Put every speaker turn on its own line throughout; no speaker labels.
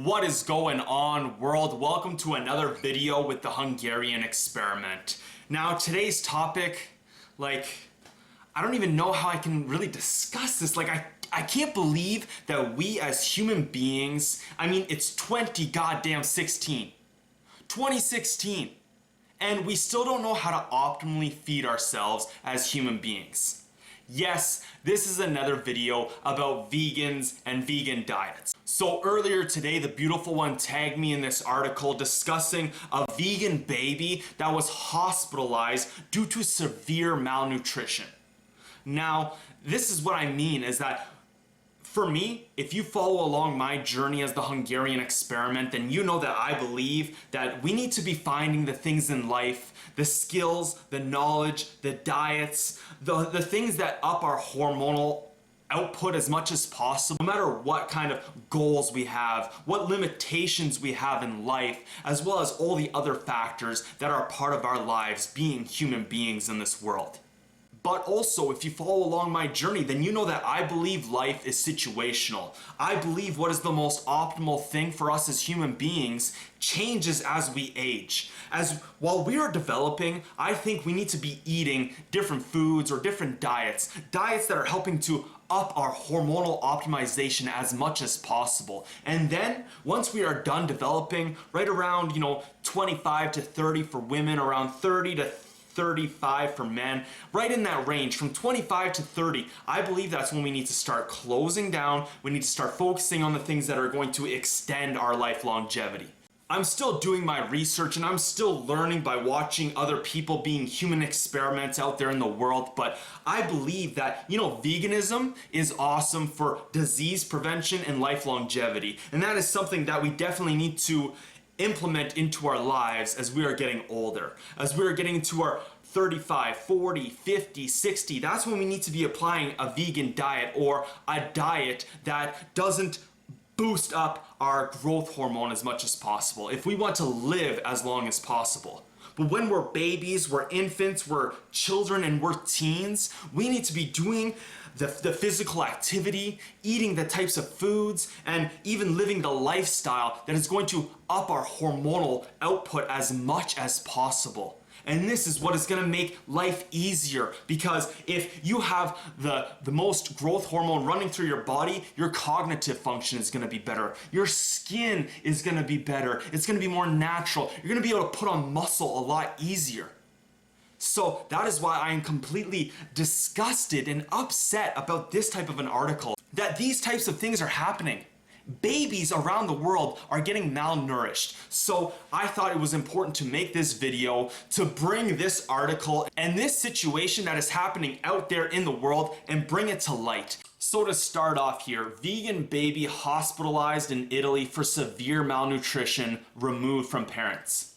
What is going on, world? Welcome to another video with the Hungarian experiment. Now, today's topic, I don't even know how I can really discuss this. I can't believe that we as human beings, it's 2016, and we still don't know how to optimally feed ourselves as human beings. Yes, this is another video about vegans and vegan diets. So earlier today, the beautiful one tagged me in this article discussing a vegan baby that was hospitalized due to severe malnutrition. Now, this is what I mean is that for me, if you follow along my journey as the Hungarian experiment, then you know that I believe that we need to be finding the things in life, the skills, the knowledge, the diets, the things that up our hormonal output as much as possible, no matter what kind of goals we have, what limitations we have in life, as well as all the other factors that are part of our lives being human beings in this world. But also, if you follow along my journey, then you know that I believe life is situational. I believe what is the most optimal thing for us as human beings changes as we age. While we are developing, I think we need to be eating different foods or different diets that are helping to up our hormonal optimization as much as possible. And then once we are done developing, right around 25 to 30 for women, around 30 to 35 for men, right in that range, from 25 to 30, I believe that's when we need to start closing down. We need to start focusing on the things that are going to extend our life longevity. I'm still doing my research and I'm still learning by watching other people being human experiments out there in the world, but I believe that, veganism is awesome for disease prevention and life longevity. And that is something that we definitely need to implement into our lives as we are getting older. As we are getting into our 35, 40, 50, 60, that's when we need to be applying a vegan diet or a diet that doesn't boost up our growth hormone as much as possible if we want to live as long as possible. But when we're babies, we're infants, we're children, and we're teens, we need to be doing the physical activity, eating the types of foods, and even living the lifestyle that is going to up our hormonal output as much as possible. And this is what is going to make life easier, because if you have the most growth hormone running through your body, your cognitive function is going to be better. Your skin is going to be better. It's going to be more natural. You're going to be able to put on muscle a lot easier. So that is why I am completely disgusted and upset about this type of an article, that these types of things are happening. Babies around the world are getting malnourished. So I thought it was important to make this video to bring this article and this situation that is happening out there in the world and bring it to light. So to start off here, vegan baby hospitalized in Italy for severe malnutrition removed from parents.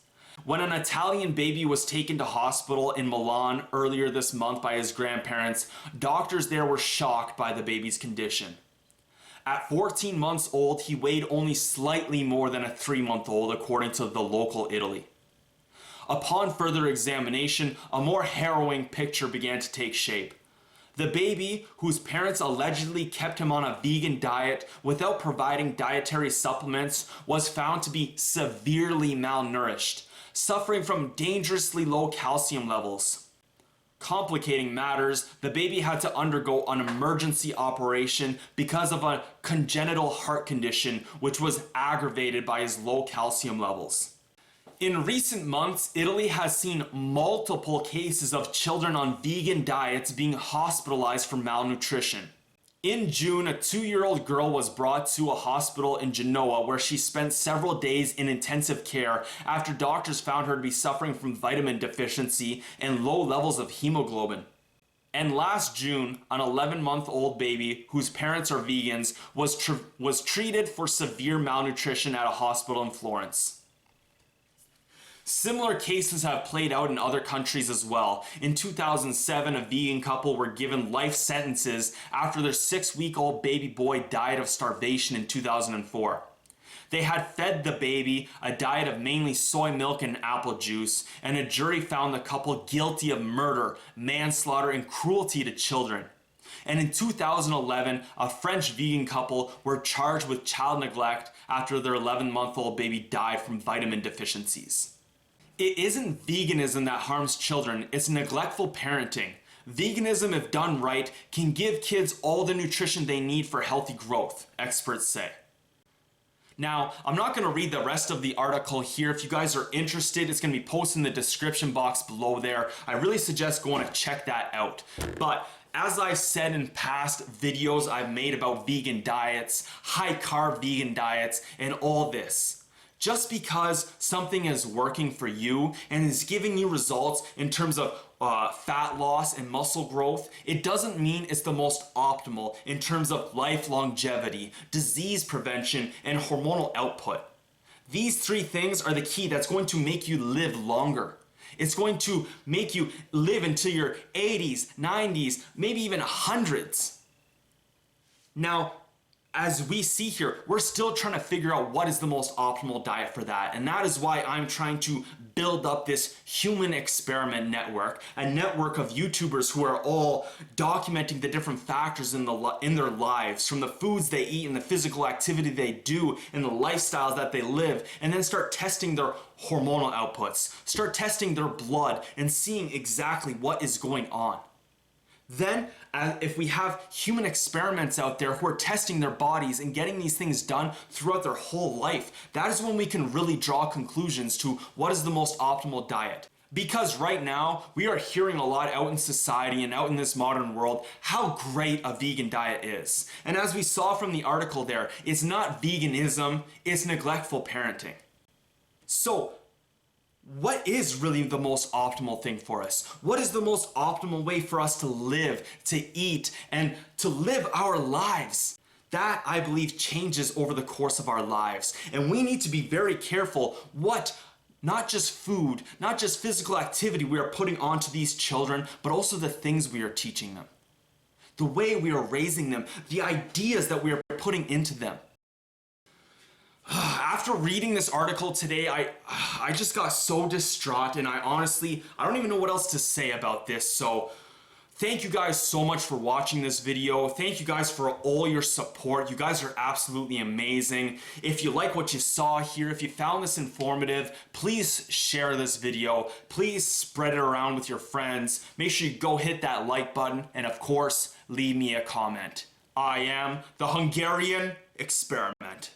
When an Italian baby was taken to hospital in Milan earlier this month by his grandparents, doctors there were shocked by the baby's condition. At 14 months old, he weighed only slightly more than a 3-month-old, according to the local Italy. Upon further examination, a more harrowing picture began to take shape. The baby, whose parents allegedly kept him on a vegan diet without providing dietary supplements, was found to be severely malnourished, suffering from dangerously low calcium levels. Complicating matters, the baby had to undergo an emergency operation because of a congenital heart condition which was aggravated by his low calcium levels. In recent months, Italy has seen multiple cases of children on vegan diets being hospitalized for malnutrition. In June, a 2-year-old girl was brought to a hospital in Genoa where she spent several days in intensive care after doctors found her to be suffering from vitamin deficiency and low levels of hemoglobin. And last June, an 11-month-old baby whose parents are vegans was treated for severe malnutrition at a hospital in Florence. Similar cases have played out in other countries as well. In 2007, a vegan couple were given life sentences after their 6-week-old baby boy died of starvation in 2004. They had fed the baby a diet of mainly soy milk and apple juice, and a jury found the couple guilty of murder, manslaughter, and cruelty to children. And in 2011, a French vegan couple were charged with child neglect after their 11-month-old baby died from vitamin deficiencies. It isn't veganism that harms children, it's neglectful parenting. Veganism, if done right, can give kids all the nutrition they need for healthy growth, experts say. Now, I'm not going to read the rest of the article here. If you guys are interested, it's going to be posted in the description box below there. I really suggest going to check that out. But as I've said in past videos I've made about vegan diets, high-carb vegan diets, and all this, just because something is working for you and is giving you results in terms of fat loss and muscle growth, it doesn't mean it's the most optimal in terms of life longevity, disease prevention, and hormonal output. These three things are the key that's going to make you live longer. It's going to make you live into your 80s, 90s, maybe even hundreds. Now, as we see here, we're still trying to figure out what is the most optimal diet for that. And that is why I'm trying to build up this human experiment network, a network of YouTubers who are all documenting the different factors in their lives, from the foods they eat and the physical activity they do and the lifestyles that they live, and then start testing their hormonal outputs, start testing their blood and seeing exactly what is going on. Then, if we have human experiments out there who are testing their bodies and getting these things done throughout their whole life, that is when we can really draw conclusions to what is the most optimal diet. Because right now, we are hearing a lot out in society and out in this modern world how great a vegan diet is. And as we saw from the article there, it's not veganism, it's neglectful parenting. So, what is really the most optimal thing for us? What is the most optimal way for us to live, to eat, and to live our lives? That, I believe, changes over the course of our lives. And we need to be very careful what, not just food, not just physical activity we are putting onto these children, but also the things we are teaching them. The way we are raising them, the ideas that we are putting into them. After reading this article today, I just got so distraught, and I don't even know what else to say about this. So thank you guys so much for watching this video. Thank you guys for all your support. You guys are absolutely amazing. If you like what you saw here, if you found this informative, please share this video. Please spread it around with your friends. Make sure you go hit that like button, and of course, leave me a comment. I am the Hungarian Experiment.